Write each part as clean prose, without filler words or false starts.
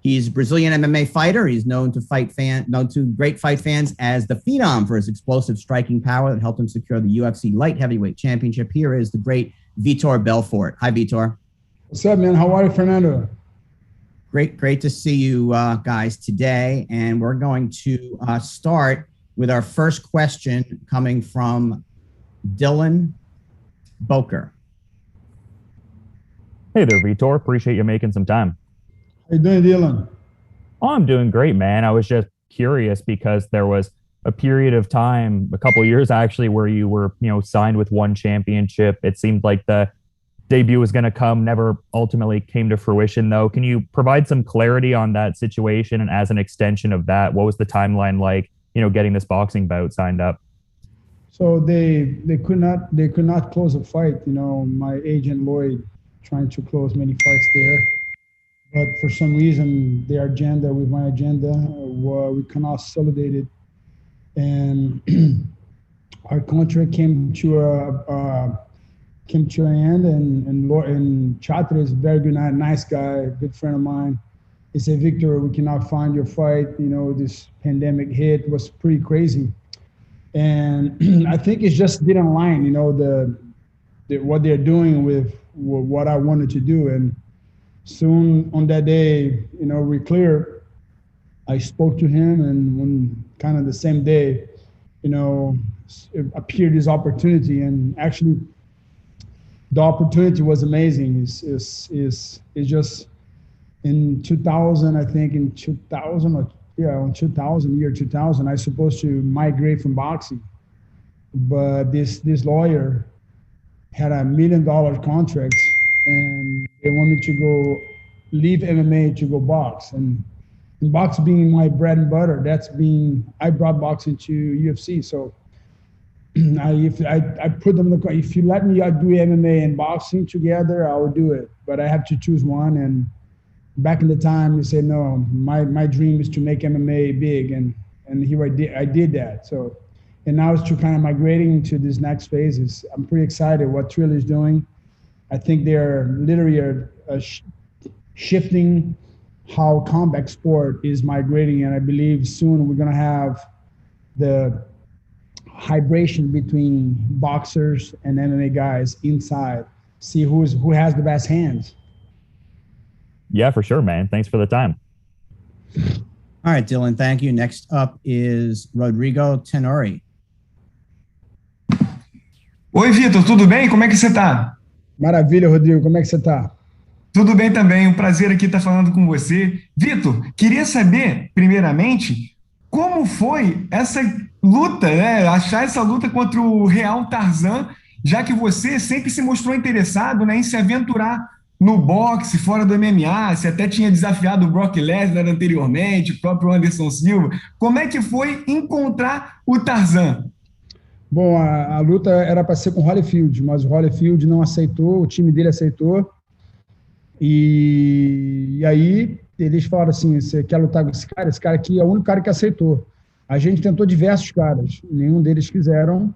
He's a Brazilian MMA fighter. He's known to great fight fans as the Phenom for his explosive striking power that helped him secure the UFC light heavyweight championship. Here is the great Vitor Belfort. Hi, Vitor. What's up, man? How are you, Fernando? Great to see you guys today. And we're going to start with our first question coming from Dylan Boker. Hey there, Vitor. Appreciate you making some time. How you doing, Dylan? Oh, I'm doing great, man. I was just curious because there was a period of time, a couple of years actually, where you were, signed with one championship. It seemed like the debut was going to come, never ultimately came to fruition, though. Can you provide some clarity on that situation? And as an extension of that, what was the timeline like, getting this boxing bout signed up? So they could not close a fight. My agent Lloyd trying to close many fights there, but for some reason their agenda with my agenda, we cannot consolidate it, and our contract came to an end. And Chatra is a very good, nice guy, good friend of mine. He said, Victor, we cannot find your fight. This pandemic hit was pretty crazy. And I think it just didn't align, what they're doing with what I wanted to do. And soon on that day, we cleared. I spoke to him, and when kind of the same day, it appeared this opportunity. And actually, the opportunity was amazing. It's just in 2000, I think in 2000, year 2000, I was supposed to migrate from boxing, but this lawyer had $1 million contract, and they wanted to go leave MMA to go box. And box being my bread and butter, I brought boxing to UFC. So I put them in the, if you let me do MMA and boxing together, I will do it, but I have to choose one. And back in the time, they said, no, my dream is to make MMA big. And here I did that. So, and now it's to kind of migrating into this next phase. I'm pretty excited what Triller is doing. I think they're literally shifting how combat sport is migrating. And I believe soon we're going to have the hybridation between boxers and MMA guys inside, see who has the best hands. Yeah, for sure, man. Thanks for the time. All right, Dylan, thank you. Next up is Rodrigo Tenori. Oi, Vitor, tudo bem? Como é que você tá? Maravilha, Rodrigo. Como é que você tá? Tudo bem também. Um prazer aqui estar falando com você. Vitor, queria saber, primeiramente, como foi essa luta, né? Achar essa luta contra o Real Tarzann, já que você sempre se mostrou interessado, né, em se aventurar no boxe, fora do MMA, você até tinha desafiado o Brock Lesnar anteriormente, o próprio Anderson Silva. Como é que foi encontrar o Tarzann? Bom, a luta era para ser com o Holyfield, mas o Holyfield não aceitou, o time dele aceitou. E aí eles falaram assim, você quer lutar com esse cara? Esse cara aqui é o único cara que aceitou. A gente tentou diversos caras, nenhum deles quiseram.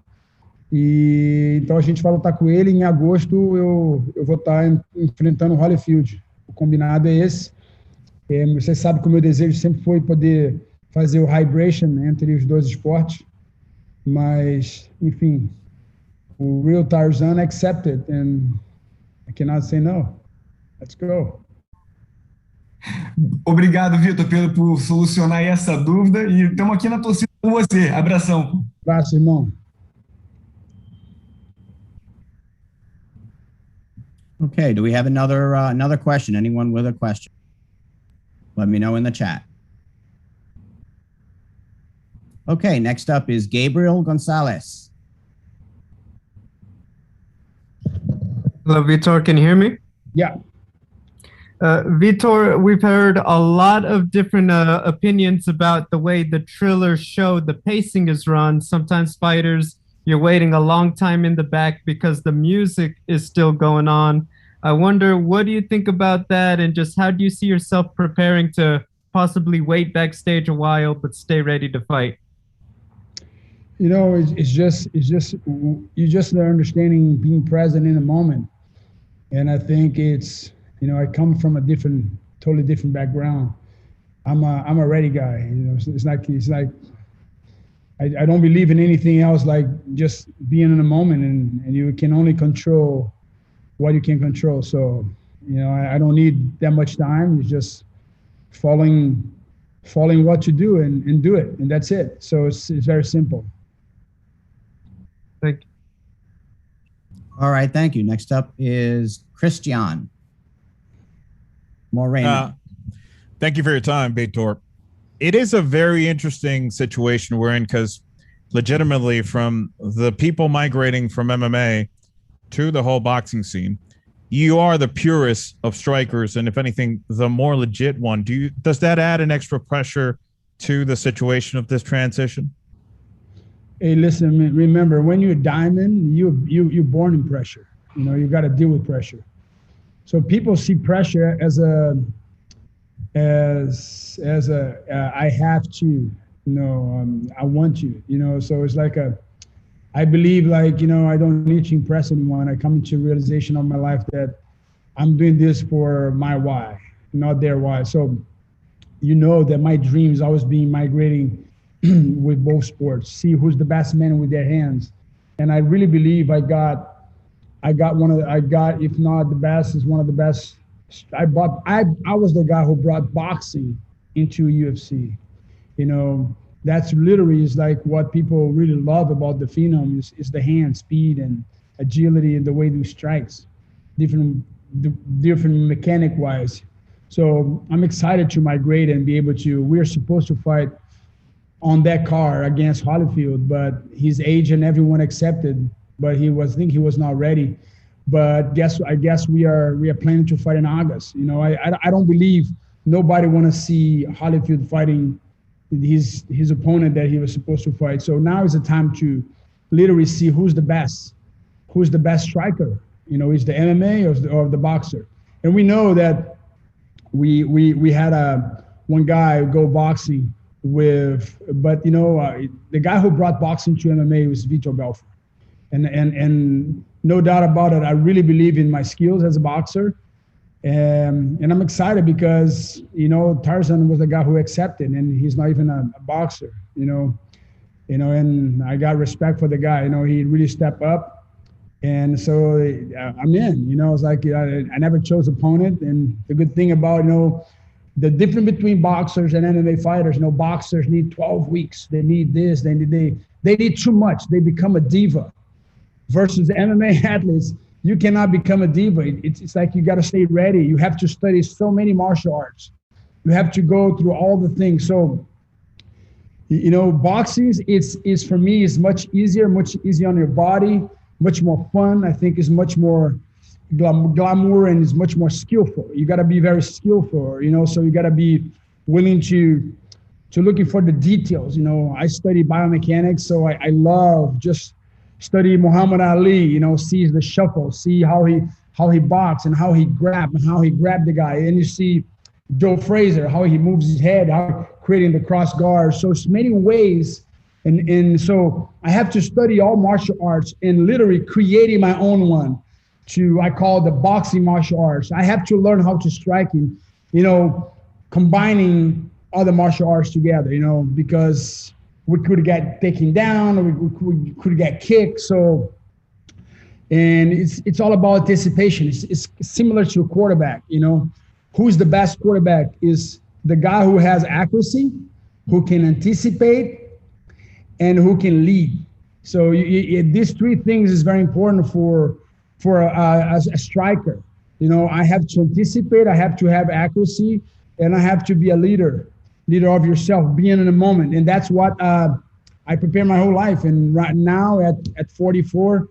E então a gente vai lutar com ele. Em agosto eu vou estar enfrentando o Holyfield. O combinado é esse. Você sabe que o meu desejo sempre foi poder fazer o hybridation entre os dois esportes. Mas, enfim, o Real Tarzann accepted, and I cannot say no. Let's go. Obrigado, Vitor, por solucionar aí essa dúvida. E estamos aqui na torcida com você. Abração. Abraço, irmão. Okay, do we have another question? Anyone with a question? Let me know in the chat. Okay, next up is Gabriel Gonzalez. Hello, Vitor. Can you hear me? Yeah. Vitor, we've heard a lot of different opinions about the way the Triller show, the pacing is run. Sometimes fighters, you're waiting a long time in the back because the music is still going on. I wonder, what do you think about that? And just how do you see yourself preparing to possibly wait backstage a while, but stay ready to fight? It's just understanding being present in the moment. And I think it's, I come from a totally different background. I'm a ready guy. You know, it's like I don't believe in anything else like just being in the moment, and you can only control what you can control. So, you know, I don't need that much time. It's just following what to do and do it, and that's it. So it's very simple. Thank you. All right, thank you. Next up is Christian Moreno. Thank you for your time, Vitor. It is a very interesting situation we're in because legitimately from the people migrating from MMA to the whole boxing scene, you are the purest of strikers, and if anything, the more legit one. Does that add an extra pressure to the situation of this transition? Hey, listen, remember, when you're a diamond, you're born in pressure. You know, you got to deal with pressure. So people see pressure as a I have to, you know, I want to, you know. So it's like I believe, like, you know, I don't need to impress anyone. I come into realization of my life that I'm doing this for my why, not their why. So, you know, that my dreams always been migrating with both sports, see who's the best man with their hands. And I really believe I got, if not the best, is one of the best. I was the guy who brought boxing into UFC. You know, that's literally is like what people really love about the Phenom is the hand speed and agility and the way he strikes, different mechanic wise. So I'm excited to migrate and be able to, we're supposed to fight on that card against Holyfield, but his agent, everyone accepted, but I think he was not ready. But I guess we are planning to fight in August. You know, I don't believe nobody want to see Holyfield fighting his opponent that he was supposed to fight. So now is the time to literally see who's the best striker. You know, is the MMA or the boxer? And we know that we had one guy go boxing with, but you know, the guy who brought boxing to MMA was Vitor Belfort, and no doubt about it, I really believe in my skills as a boxer, and I'm excited because, you know, Tarzan was the guy who accepted, and he's not even a boxer, you know, and I got respect for the guy. You know, he really stepped up, and so I'm in. You know, it's like I never chose opponent, and the good thing about, you know, the difference between boxers and MMA fighters, you know, boxers need 12 weeks. They need this. They need too much. They become a diva. Versus MMA athletes, you cannot become a diva. It's like you got to stay ready. You have to study so many martial arts. You have to go through all the things. So, you know, boxing is for me is much easier on your body, much more fun. I think is much more glamour and is much more skillful. You got to be very skillful, you know. So you got to be willing to looking for the details. You know, I study biomechanics, so I love just study Muhammad Ali, you know, see the shuffle, see how he boxed and how he grabbed the guy. And you see Joe Frazier, how he moves his head, how creating the cross guard. So it's many ways. And so I have to study all martial arts and literally creating my own one I call the boxing martial arts. I have to learn how to strike him, you know, combining other martial arts together, you know, because we could get taken down, or we could get kicked. So, and it's all about anticipation. It's similar to a quarterback, you know. Who's the best quarterback is the guy who has accuracy, who can anticipate, and who can lead. So these three things is very important for a striker. You know, I have to anticipate, I have to have accuracy, and I have to be a leader of yourself, being in the moment. And that's what I prepare my whole life. And right now at 44,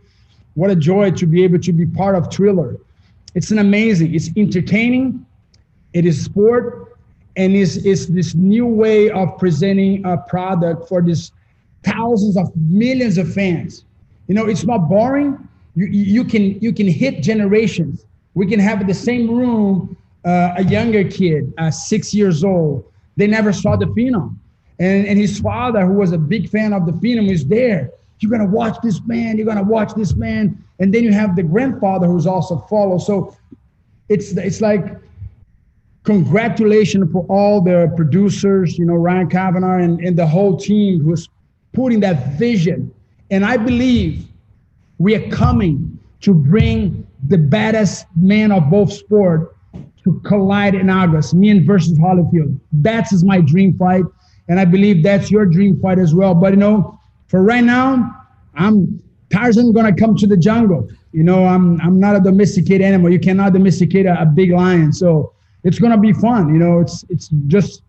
what a joy to be able to be part of Triller. It's entertaining, it is sport, and it's this new way of presenting a product for these thousands of millions of fans. You know, it's not boring. You can hit generations. We can have the same room, a younger kid, 6 years old. They never saw the Phenom. And his father, who was a big fan of the Phenom, is there. You're going to watch this man. You're going to watch this man. And then you have the grandfather who's also follow. So it's like congratulations for all the producers, Ryan Kavanaugh and the whole team who's putting that vision. And I believe we are coming to bring the baddest man of both sport to collide in August, me and versus Holyfield. That's my dream fight. And I believe that's your dream fight as well. But, for right now, Tarzan gonna come to the jungle. I'm not a domesticated animal. You cannot domesticate a big lion. So it's gonna be fun. It's just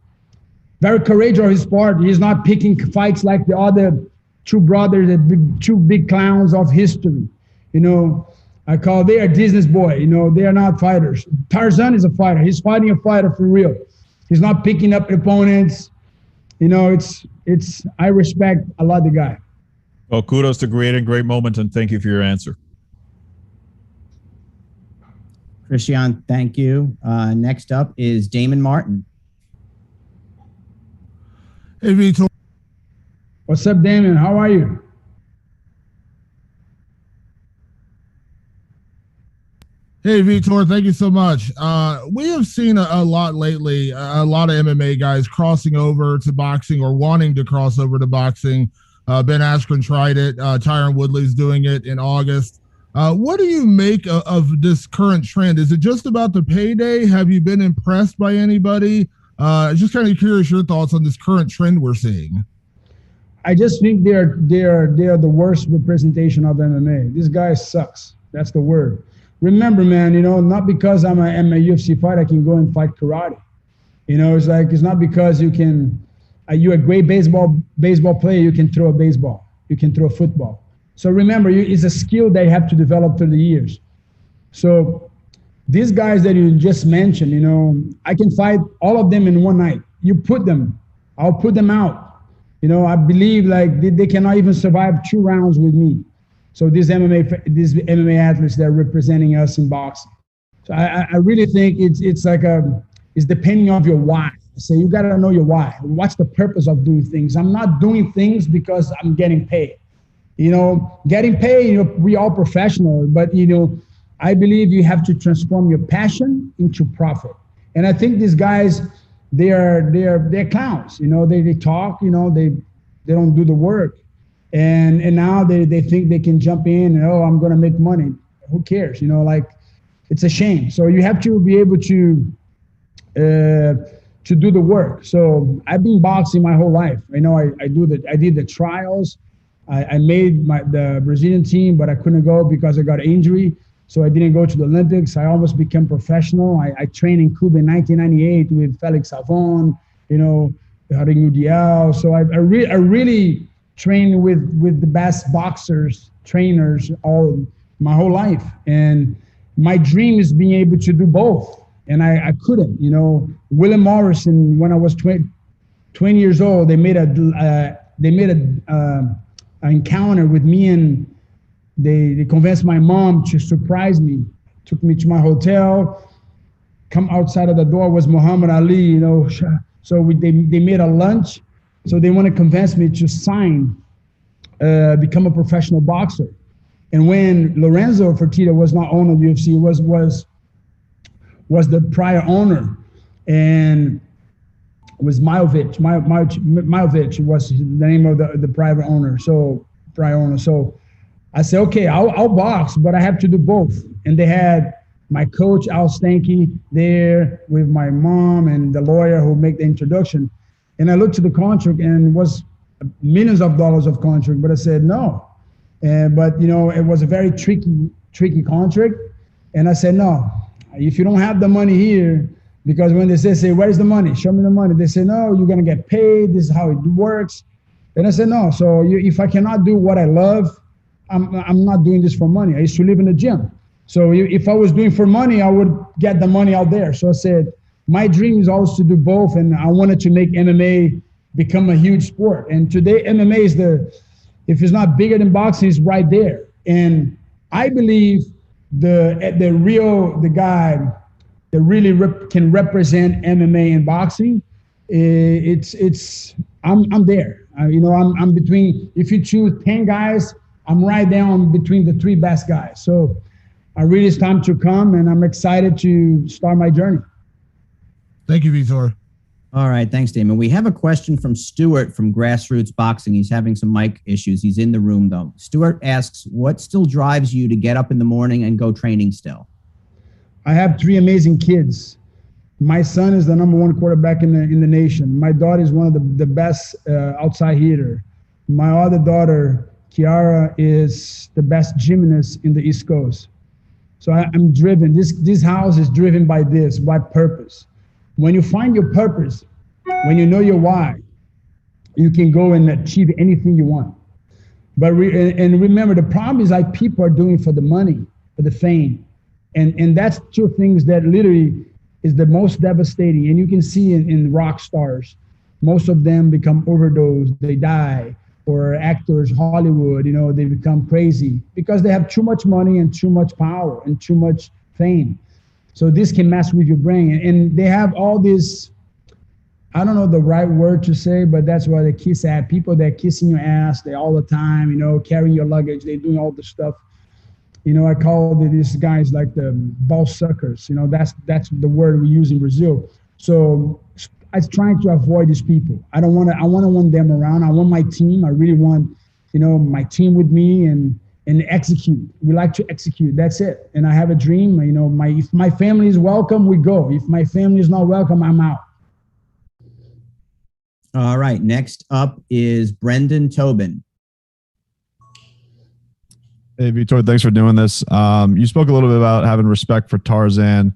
very courageous on his part. He's not picking fights like the other two brothers, two big clowns of history. They are Disney's boy. They are not fighters. Tarzan is a fighter. He's fighting a fighter for real. He's not picking up opponents. I respect a lot the guy. Well, kudos to great moment, and thank you for your answer. Christian, thank you. Next up is Damon Martin. Hey, Vitor. What's up, Damon? How are you? Hey, Vitor, thank you so much. We have seen a lot lately, a lot of MMA guys crossing over to boxing or wanting to cross over to boxing. Ben Askren tried it. Tyron Woodley's doing it in August. What do you make of this current trend? Is it just about the payday? Have you been impressed by anybody? Just kind of curious your thoughts on this current trend we're seeing. I just think they're the worst representation of MMA. This guy sucks. That's the word. Remember, man, not because I'm a UFC fighter, I can go and fight karate. It's not because you're a great baseball player, you can throw a baseball, you can throw a football. So remember, it's a skill they have to develop through the years. So these guys that you just mentioned, I can fight all of them in one night. You put them, I'll put them out. I believe they cannot even survive 2 rounds with me. So these MMA athletes that are representing us in boxing. So I really think it's depending on your why. So you gotta know your why. What's the purpose of doing things? I'm not doing things because I'm getting paid. Getting paid, we all professional, but I believe you have to transform your passion into profit. And I think these guys, they're clowns. They talk, they don't do the work. And now they think they can jump in and, I'm going to make money. Who cares? It's a shame. So you have to be able to do the work. So I've been boxing my whole life. I did the trials. I made the Brazilian team, but I couldn't go because I got an injury. So I didn't go to the Olympics. I almost became professional. I trained in Cuba in 1998 with Felix Savon, Harinho Dial. So I really trained with the best boxers, trainers, all my whole life. And my dream is being able to do both. And I couldn't, William Morrison, when I was 20 years old, they made an encounter with me, and they convinced my mom to surprise me, took me to my hotel, come outside of the door was Muhammad Ali, so they made a lunch. So they want to convince me to sign, become a professional boxer. And when Lorenzo Fertitta was not owner of the UFC, was the prior owner, and it was Milovic. Milovic was the name of the private owner. So prior owner. So I said, okay, I'll box, but I have to do both. And they had my coach Al Stanky there with my mom and the lawyer who made the introduction. And I looked at the contract, and it was millions of dollars of contract, but I said no. But it was a very tricky contract. And I said, no, if you don't have the money here, because when they say, where's the money? Show me the money. They say, no, you're going to get paid. This is how it works. And I said, no. So if I cannot do what I love, I'm not doing this for money. I used to live in the gym. So if I was doing for money, I would get the money out there. So I said, my dream is always to do both, and I wanted to make MMA become a huge sport. And today, MMA is if it's not bigger than boxing, it's right there. And I believe the guy that really can represent MMA and boxing, I'm there. I'm between. If you choose 10 guys, I'm right down between the 3 best guys. So I really, it's time to come, and I'm excited to start my journey. Thank you, Vitor. All right. Thanks, Damon. We have a question from Stuart from Grassroots Boxing. He's having some mic issues. He's in the room, though. Stuart asks, what still drives you to get up in the morning and go training still? I have 3 amazing kids. My son is the #1 quarterback in the nation. My daughter is one of the best outside hitter. My other daughter, Kiara, is the best gymnast in the East Coast. So I'm driven. This house is driven by purpose. When you find your purpose, when you know your why, you can go and achieve anything you want. But remember, the problem is like people are doing it for the money, for the fame. And that's 2 things that literally is the most devastating. And you can see in rock stars, most of them become overdosed, they die. Or actors, Hollywood, they become crazy because they have too much money and too much power and too much fame. So this can mess with your brain. And they have all this, I don't know the right word to say, but that's why they kiss at people that kissing your ass, they all the time, carrying your luggage, they doing all the stuff. I call these guys like the ball suckers. That's the word we use in Brazil. So I'm trying to avoid these people. I want them around. I want my team. I really want, my team with me and execute. We like to execute. That's it. And I have a dream. If my family is welcome, we go. If my family is not welcome, I'm out. All right. Next up is Brendan Tobin. Hey, Vitor, thanks for doing this. You spoke a little bit about having respect for Tarzan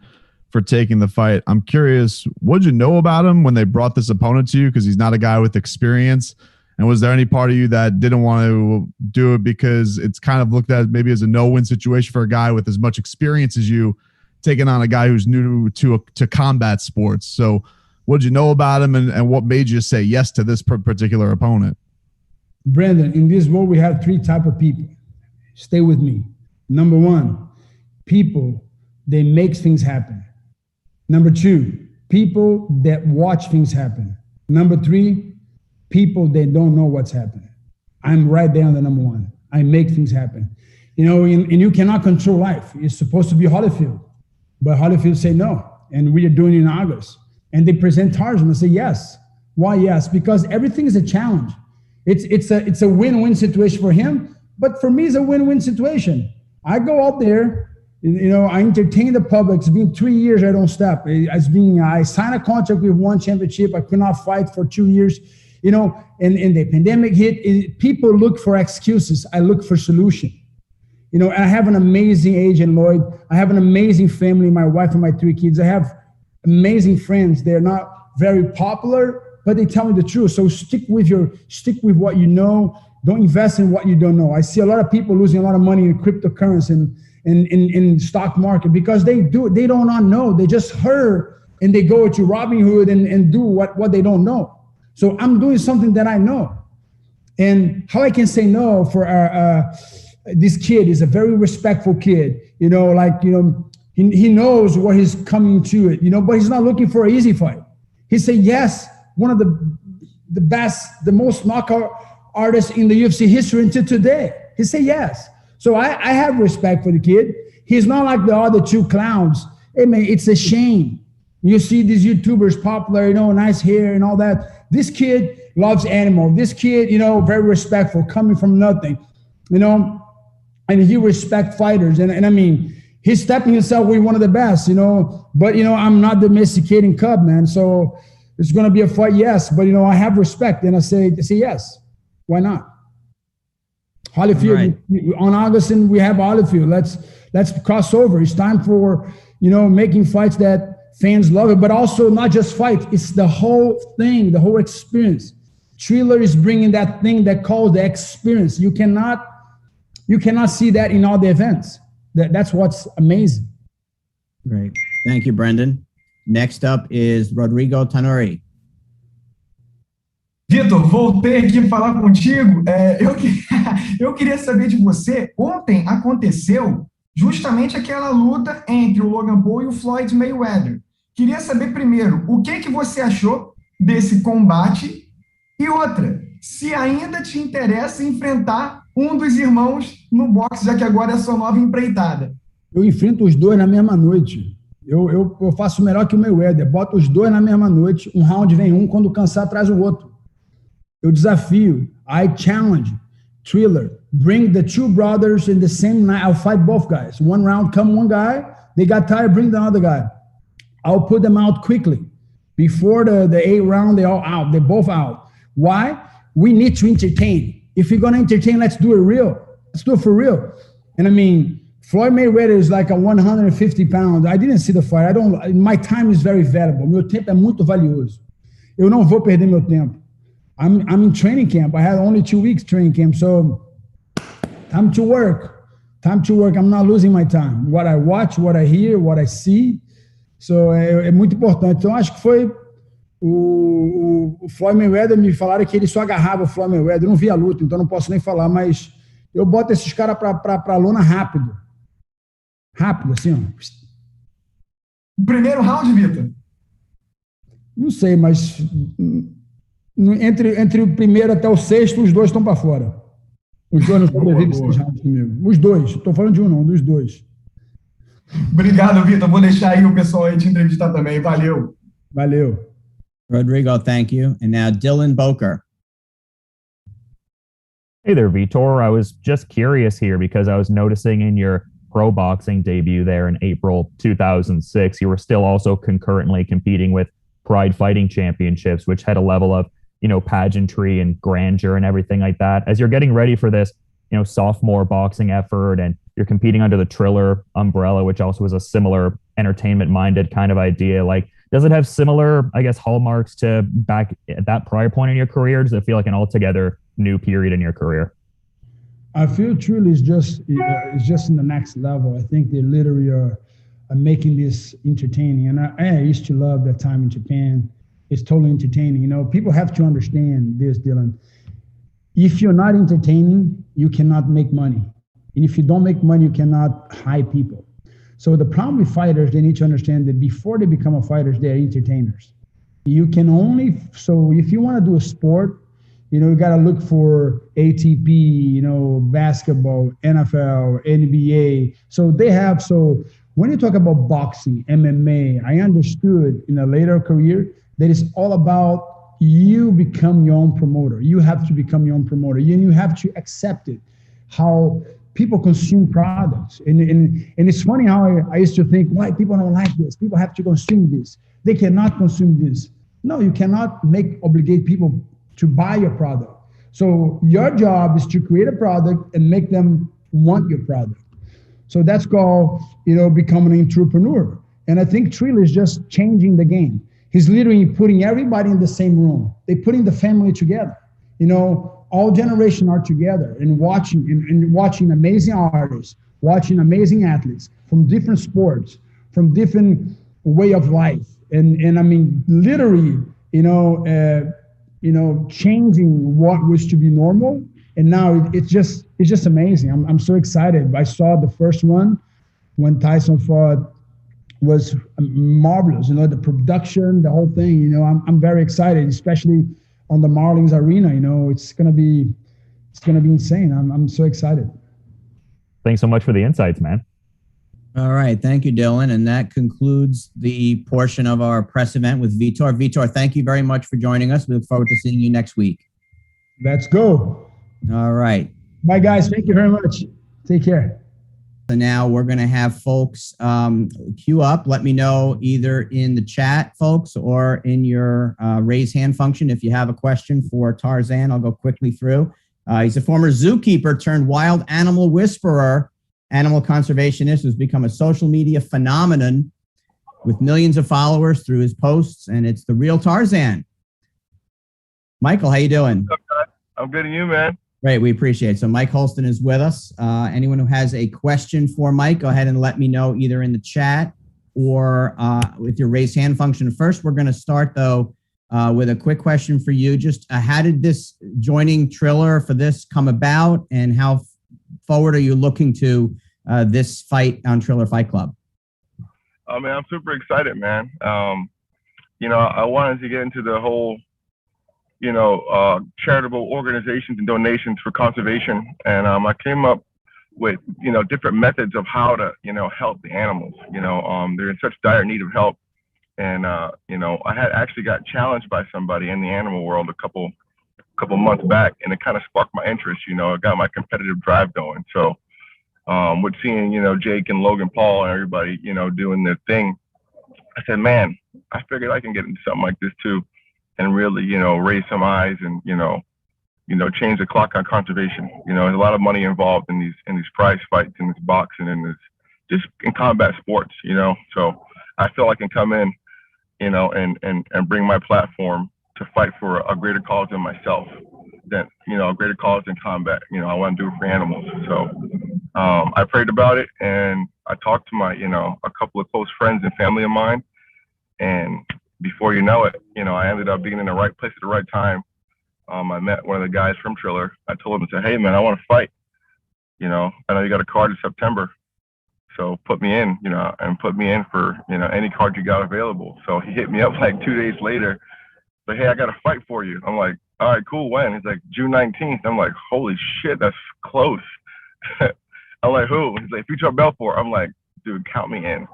for taking the fight. I'm curious, what did you know about him when they brought this opponent to you? Because he's not a guy with experience. And was there any part of you that didn't want to do it because it's kind of looked at maybe as a no-win situation for a guy with as much experience as you taking on a guy who's new to combat sports? So what did you know about him and what made you say yes to this particular opponent? Brandon, in this world, we have 3 types of people. Stay with me. Number 1, people, they make things happen. Number 2, people that watch things happen. Number 3, people that don't know what's happening. I'm right there on the number 1. I make things happen. And you cannot control life. It's supposed to be Holyfield, but Holyfield say no. And we are doing it in August. And they present Tarzan and say yes. Why yes? Because everything is a challenge. It's a win-win situation for him, but for me, it's a win-win situation. I go out there. I entertain the public. It's been 3 years I don't stop. I signed a contract with 1 championship. I could not fight for 2 years. And the pandemic hit. People look for excuses. I look for solution. And I have an amazing agent, Lloyd. I have an amazing family, my wife and my 3 kids. I have amazing friends. They're not very popular, but they tell me the truth. So stick with what you know. Don't invest in what you don't know. I see a lot of people losing a lot of money in cryptocurrency and in stock market because they don't not know. They just heard and they go to Robinhood and do what they don't know. So I'm doing something that I know. And how I can say no for this kid is a very respectful kid, he knows what he's coming to it, but he's not looking for an easy fight. He said, yes, one of the best, the most knockout artists in the UFC history until today. He said, yes. So I have respect for the kid. He's not like the other 2 clowns. Hey man, it's a shame. You see these YouTubers popular, nice hair and all that. This kid loves animal. This kid, very respectful, coming from nothing, and he respect fighters. And I mean, he's stepping himself with one of the best, but, I'm not domesticating cub, man. So it's going to be a fight, yes. But, I have respect. And I say yes. Why not? Holyfield, right. On August, and we have Holyfield. Let's cross over. It's time for, making fights that fans love it, but also not just fights. It's the whole thing, the whole experience. Triller is bringing that thing that calls the experience. You cannot see that in all the events. That's what's amazing. Great. Thank you, Brendan. Next up is Rodrigo Tanuri. Vitor, voltei aqui falar contigo. Eu queria saber de você. Ontem aconteceu justamente aquela luta entre o Logan Paul e o Floyd Mayweather. Queria saber primeiro, o que você achou desse combate? E outra, se ainda te interessa enfrentar um dos irmãos no boxe, já que agora é a sua nova empreitada. Eu enfrento os dois na mesma noite. Eu faço melhor que o Mayweather. Boto os dois na mesma noite. Um round vem um, quando cansar, traz o outro. Eu desafio. I challenge. Triller. Bring the two brothers in the same night. I'll fight both guys. One round, come one guy. They got tired, bring the other guy. I'll put them out quickly. Before the 8th round, they're all out. They're both out. Why? We need to entertain. If you're going to entertain, let's do it real. Let's do it for real. And I mean, Floyd Mayweather is like a 150 pounds. I didn't see the fight. My time is very valuable. Meu tempo é muito valioso. Eu não vou perder meu tempo. I'm in training camp. I had only 2 weeks training camp. So time to work. Time to work. I'm not losing my time. What I watch, what I hear, what I see. So é muito importante. Então acho que foi o Floyd Mayweather. Me falaram que ele só agarrava o Floyd Mayweather. Eu não vi a luta, então não posso nem falar, mas eu boto esses caras pra lona rápido. Rápido, assim, ó. O primeiro round, Vitor? Não sei, mas entre o primeiro até o 6º, os dois estão para fora. Os dois não sobrevivem 6 rounds comigo. Os dois. Estou falando de um, não, dos dois. Obrigado, Vitor. Vou deixar aí o pessoal aí te entrevistar também. Valeu. Valeu. Rodrigo, thank you. And now Dylan Boker. Hey there, Vitor. I was just curious here because I was noticing in your pro boxing debut there in April 2006, you were still also concurrently competing with Pride Fighting Championships, which had a level of, pageantry and grandeur and everything like that. As you're getting ready for this, sophomore boxing effort, and you're competing under the Triller umbrella, which also was a similar entertainment-minded kind of idea. Like, does it have similar, I guess, hallmarks to back at that prior point in your career? Does it feel like an altogether new period in your career? I feel Triller is just in the next level. I think they literally are making this entertaining. And I used to love that time in Japan. It's totally entertaining. People have to understand this, Dylan. If you're not entertaining, you cannot make money. And if you don't make money, you cannot hire people. So the problem with fighters, they need to understand that before they become fighters, they're entertainers. So if you want to do a sport, you got to look for ATP, basketball, NFL, NBA. So when you talk about boxing, MMA, I understood in a later career that it's all about you become your own promoter. You have to become your own promoter. And you have to accept it, how people consume products. And it's funny how I used to think, why people don't like this? People have to consume this. They cannot consume this. No, you cannot obligate people to buy your product. So your job is to create a product and make them want your product. So that's called, becoming an entrepreneur. And I think Triller is just changing the game. He's literally putting everybody in the same room. They're putting the family together. All generations are together and watching amazing artists, watching amazing athletes from different sports, from different way of life. And I mean, literally, changing what was to be normal. And now it's just amazing. I'm so excited. I saw the first one when Tyson fought, was marvelous. The production, the whole thing, I'm very excited, especially on the Marlins arena. It's going to be insane. I'm so excited. Thanks so much for the insights, man. All right. Thank you, Dylan. And that concludes the portion of our press event with Vitor. Vitor, thank you very much for joining us. We look forward to seeing you next week. Let's go. All right. Bye, guys. Thank you very much. Take care. So now we're going to have folks queue up. Let me know either in the chat, folks, or in your raise hand function if you have a question for Tarzan. I'll go quickly through. He's a former zookeeper turned wild animal whisperer, animal conservationist who's become a social media phenomenon with millions of followers through his posts, and it's the Real Tarzann. Michael, how you doing? I'm good, and you, man? Great, we appreciate it. So Mike Holston is with us. Anyone who has a question for Mike, go ahead and let me know either in the chat or with your raise hand function. First, we're going to start, though, with a quick question for you. Just how did this joining Triller for this come about, and how forward are you looking to this fight on Triller Fight Club? Oh, man, I'm super excited, man. I wanted to get into the whole charitable organizations and donations for conservation. And I came up with, different methods of how to, help the animals. They're in such dire need of help. And, I had actually got challenged by somebody in the animal world a couple months back, and it kind of sparked my interest. It got my competitive drive going. So, with seeing, Jake and Logan Paul and everybody, doing their thing, I said, man, I figured I can get into something like this too, and really, raise some eyes and, change the clock on conservation. There's a lot of money involved in these prize fights, in this boxing, and this just in combat sports. So I feel I can come in, and bring my platform to fight for a greater cause than myself, than, a greater cause than combat. I want to do it for animals. So I prayed about it, and I talked to my, a couple of close friends and family of mine, and before you know it, I ended up being in the right place at the right time. I met one of the guys from Triller. I told him, I said, hey man, I want to fight. I know you got a card in September, so put me in, and put me in for, any card you got available. So he hit me up like 2 days later, like, hey, I got a fight for you. I'm like, all right, cool, when? He's like, June 19th. I'm like, holy shit, that's close. I'm like, who? He's like, Vitor Belfort. I'm like, dude, count me in.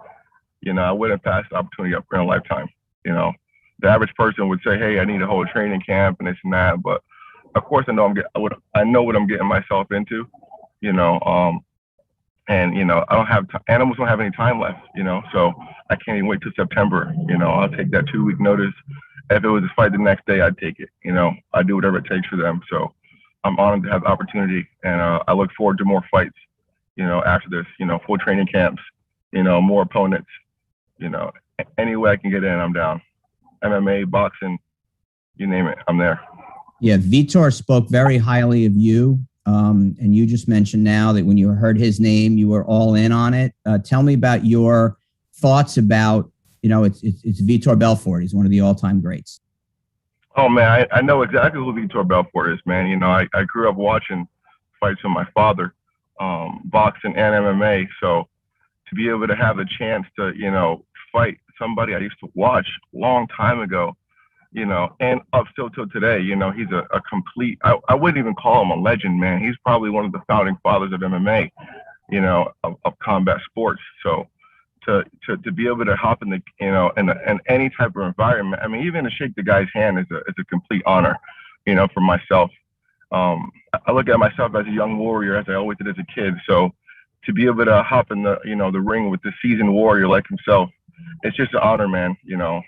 I wouldn't pass the opportunity up in a lifetime. The average person would say, hey, I need a whole training camp and this and that. But of course, I know what I'm getting myself into, and, I don't have, animals don't have any time left, so I can't even wait till September. I'll take that 2-week notice. If it was a fight the next day, I'd take it. I'd do whatever it takes for them. So I'm honored to have the opportunity, and I look forward to more fights, after this, full training camps, more opponents, any way I can get in, I'm down. MMA, boxing, you name it, I'm there. Yeah, Vitor spoke very highly of you. And you just mentioned now that when you heard his name, you were all in on it. Tell me about your thoughts about, it's Vitor Belfort. He's one of the all-time greats. Oh, man, I know exactly who Vitor Belfort is, man. I grew up watching fights with my father, boxing and MMA. So to be able to have a chance to, fight somebody I used to watch a long time ago, and up still till today, he's a complete, I wouldn't even call him a legend, man. He's probably one of the founding fathers of MMA, of combat sports. So to be able to hop in the, in any type of environment, I mean, even to shake the guy's hand is a complete honor, for myself. I look at myself as a young warrior, as I always did as a kid. So to be able to hop in the, the ring with the seasoned warrior like himself, it's just an honor, man.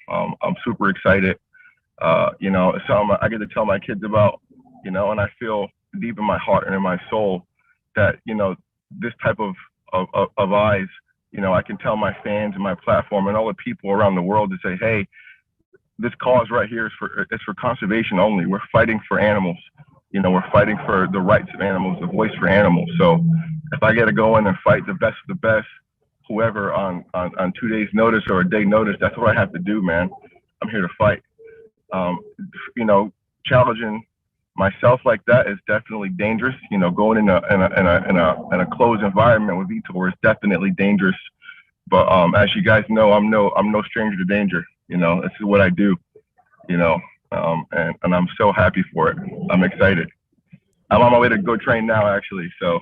I'm super excited. It's something I get to tell my kids about, and I feel deep in my heart and in my soul that, this type of eyes, I can tell my fans and my platform and all the people around the world to say, hey, this cause right here is for conservation only. We're fighting for animals. We're fighting for the rights of animals, the voice for animals. So if I get to go in and fight the best of the best, whoever on 2 days notice or a day notice, that's what I have to do, man. I'm here to fight. Challenging myself like that is definitely dangerous. Going in a closed environment with Vitor is definitely dangerous. But as you guys know, I'm no stranger to danger. This is what I do. And I'm so happy for it. I'm excited. I'm on my way to go train now, actually. So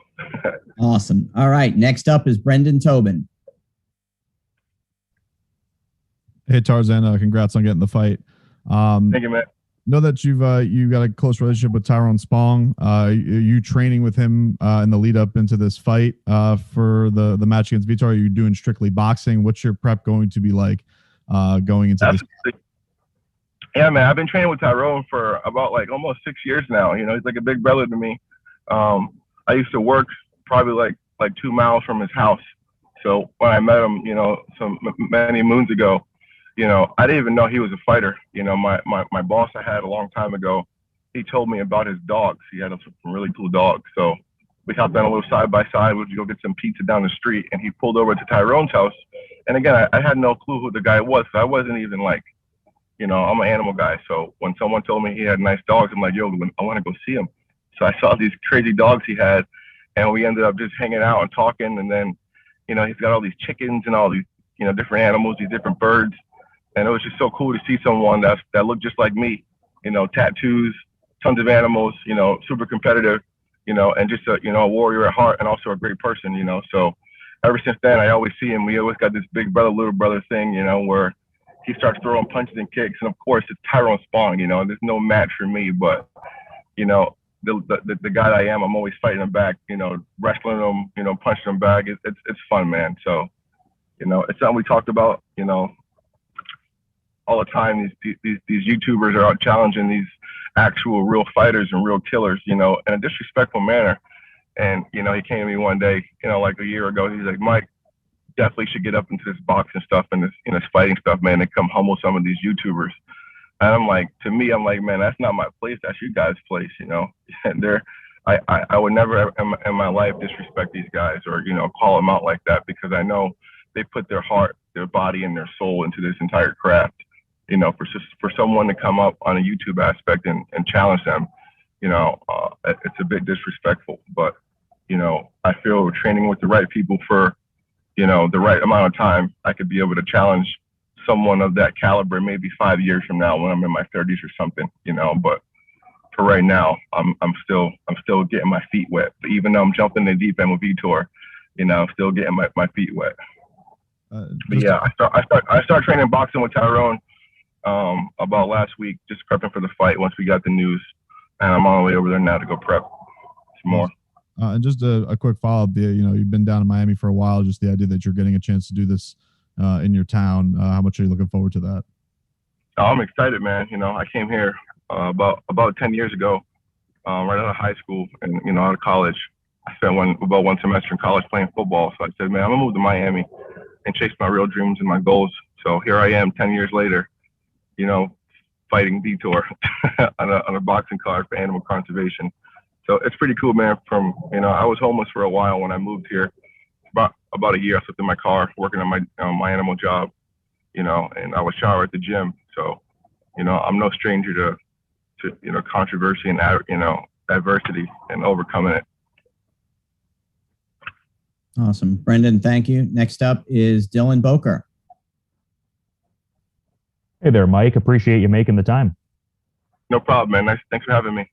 awesome. All right. Next up is Brendan Tobin. Hey Tarzan, congrats on getting the fight. Thank you, man. Know that you've got a close relationship with Tyrone Spong. Are you training with him in the lead up into this fight for the match against Vitor? Are you doing strictly boxing? What's your prep going to be like going into this? Yeah, man, I've been training with Tyrone for about almost 6 years now. He's like a big brother to me. I used to work probably like 2 miles from his house. So when I met him, many moons ago, I didn't even know he was a fighter. My boss I had a long time ago, he told me about his dogs. He had some really cool dogs. So we hopped on a little side by side. We'd go get some pizza down the street, and he pulled over to Tyrone's house. And again, I had no clue who the guy was. So I wasn't even I'm an animal guy. So when someone told me he had nice dogs, I'm like, yo, I want to go see him. So I saw these crazy dogs he had, and we ended up just hanging out and talking. And then, he's got all these chickens and all these, different animals, these different birds. And it was just so cool to see someone that looked just like me, tattoos, tons of animals, super competitive. and just a warrior at heart and also a great person, So ever since then, I always see him. We always got this big brother, little brother thing, where he starts throwing punches and kicks. And of course, it's Tyrone Spong, there's no match for me. But, the guy that I am, I'm always fighting him back, wrestling him, punching him back. It's fun, man. So, it's something we talked about, all the time. These YouTubers are out challenging these actual real fighters and real killers, in a disrespectful manner. And, he came to me one day, like a year ago. He's like, Mike, definitely should get up into this boxing stuff and this, fighting stuff, man, and come humble some of these YouTubers. And I'm like, man, that's not my place. That's you guys' place, And I would never in my life disrespect these guys or, call them out like that, because I know they put their heart, their body, and their soul into this entire craft. For someone to come up on a YouTube aspect and challenge them, it's a bit disrespectful. But, I feel training with the right people for, the right amount of time, I could be able to challenge someone of that caliber maybe 5 years from now when I'm in my 30s or something, But for right now, I'm still getting my feet wet. But even though I'm jumping in the deep end with Vitor, I'm still getting my feet wet. But yeah, I start training boxing with Tyrone about last week, just prepping for the fight once we got the news, and I'm on the way over there now to go prep some more. And just a quick follow-up, you've been down in Miami for a while. Just the idea that you're getting a chance to do this in your town. How much are you looking forward to that? Oh, I'm excited, man. I came here about 10 years ago, right out of high school and out of college. I spent about one semester in college playing football. So I said, man, I'm gonna move to Miami and chase my real dreams and my goals. So here I am 10 years later, fighting Vitor on a boxing card for animal conservation. So it's pretty cool, man. I was homeless for a while when I moved here. About a year, I slept in my car working on my animal job, and I was shower at the gym. So, I'm no stranger to controversy and adversity and overcoming it. Awesome, Brendan. Thank you. Next up is Dylan Boker. Hey there, Mike. Appreciate you making the time. No problem, man. Thanks for having me.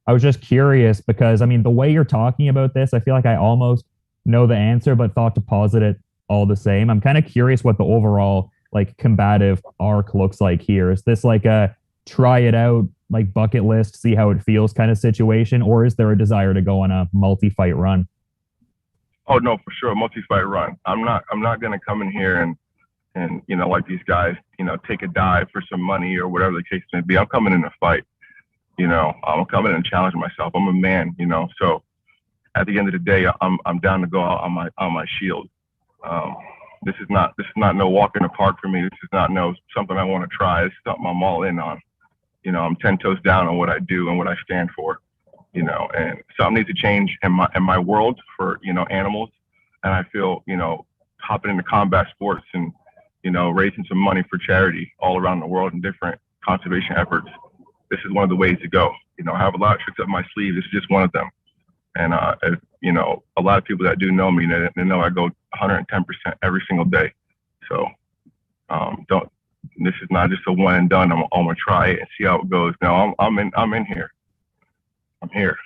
I was just curious because, the way you're talking about this, I feel like I almost know the answer, but thought to posit it all the same. I'm kind of curious what the overall combative arc looks like here. Is this like a try it out, bucket list, see how it feels kind of situation, or is there a desire to go on a multi-fight run? Oh no, for sure, multi-fight run. I'm not gonna come in here and like these guys, take a dive for some money or whatever the case may be. I'm coming in to fight. I'm coming in and challenging myself. I'm a man, so at the end of the day, I'm down to go out on my shield. This is not no walk in the park for me. This is not something I want to try. It's something I'm all in on. I'm 10 toes down on what I do and what I stand for. And something needs to change in my world for animals. And I feel hopping into combat sports and raising some money for charity all around the world in different conservation efforts. This is one of the ways to go. I have a lot of tricks up my sleeve. This is just one of them. And, a lot of people that do know me, they know I go 110% every single day. So this is not just a one and done. I'm going to try it and see how it goes. No, I'm in here. I'm here.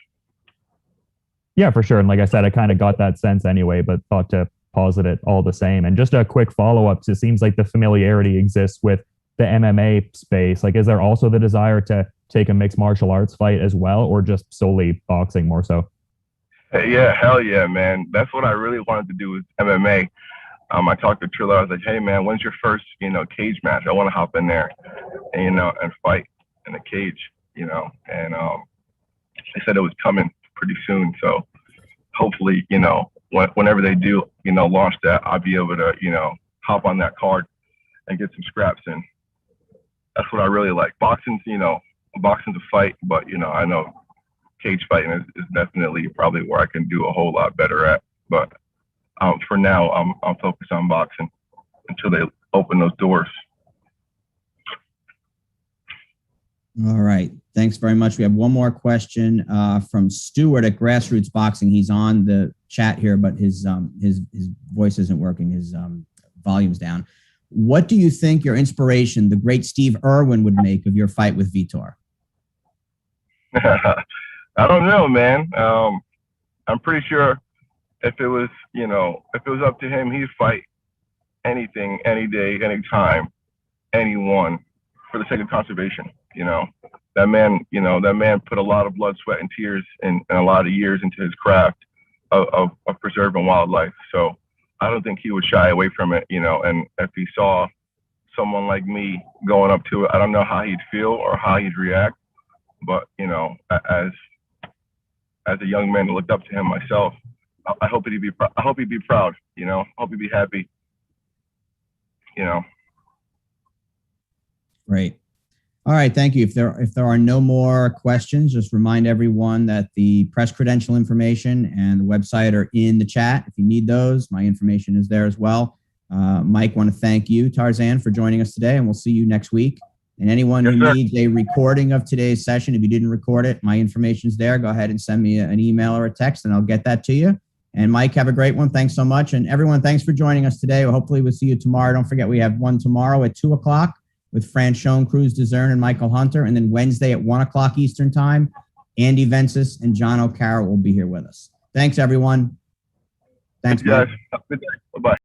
Yeah, for sure. And like I said, I kind of got that sense anyway, but thought to posit it all the same. And just a quick follow-up. So it seems like the familiarity exists with the MMA space. Is there also the desire to take a mixed martial arts fight as well, or just solely boxing more so? Yeah, hell yeah, man. That's what I really wanted to do with MMA. I talked to Triller. I was like, hey, man, when's your first, cage match? I want to hop in there and, and fight in a cage, and they said it was coming pretty soon. So hopefully, whenever they do, launch that, I'll be able to, hop on that card and get some scraps in. That's what I really like. Boxing's a fight, but, I know cage fighting is definitely probably where I can do a whole lot better at. But for now, I'm focused on boxing until they open those doors. All right. Thanks very much. We have one more question from Stuart at Grassroots Boxing. He's on the chat here, but his voice isn't working. His volume's down. What do you think your inspiration, the great Steve Irwin, would make of your fight with Vitor? I don't know, man. I'm pretty sure if it was up to him, he'd fight anything, any day, any time, anyone for the sake of conservation. That man put a lot of blood, sweat, and tears and a lot of years into his craft of preserving wildlife. So I don't think he would shy away from it, and if he saw someone like me going up to it, I don't know how he'd feel or how he'd react. But, as a young man that looked up to him myself, I hope he'd be proud. I hope he'd be happy. Great. All right, thank you. If there are no more questions, just remind everyone that the press credential information and the website are in the chat. If you need those, my information is there as well. Mike, want to thank you, Tarzan, for joining us today, and we'll see you next week. And anyone who needs a recording of today's session, if you didn't record it, my information's there. Go ahead and send me an email or a text, and I'll get that to you. And Mike, have a great one. Thanks so much. And everyone, thanks for joining us today. Well, hopefully we'll see you tomorrow. Don't forget, we have one tomorrow at 2 o'clock with Fran Schoen, Cruz DeZern, and Michael Hunter. And then Wednesday at 1 o'clock Eastern Time, Andy Vences and John O'Carroll will be here with us. Thanks, everyone. Thanks, guys. Bye-bye.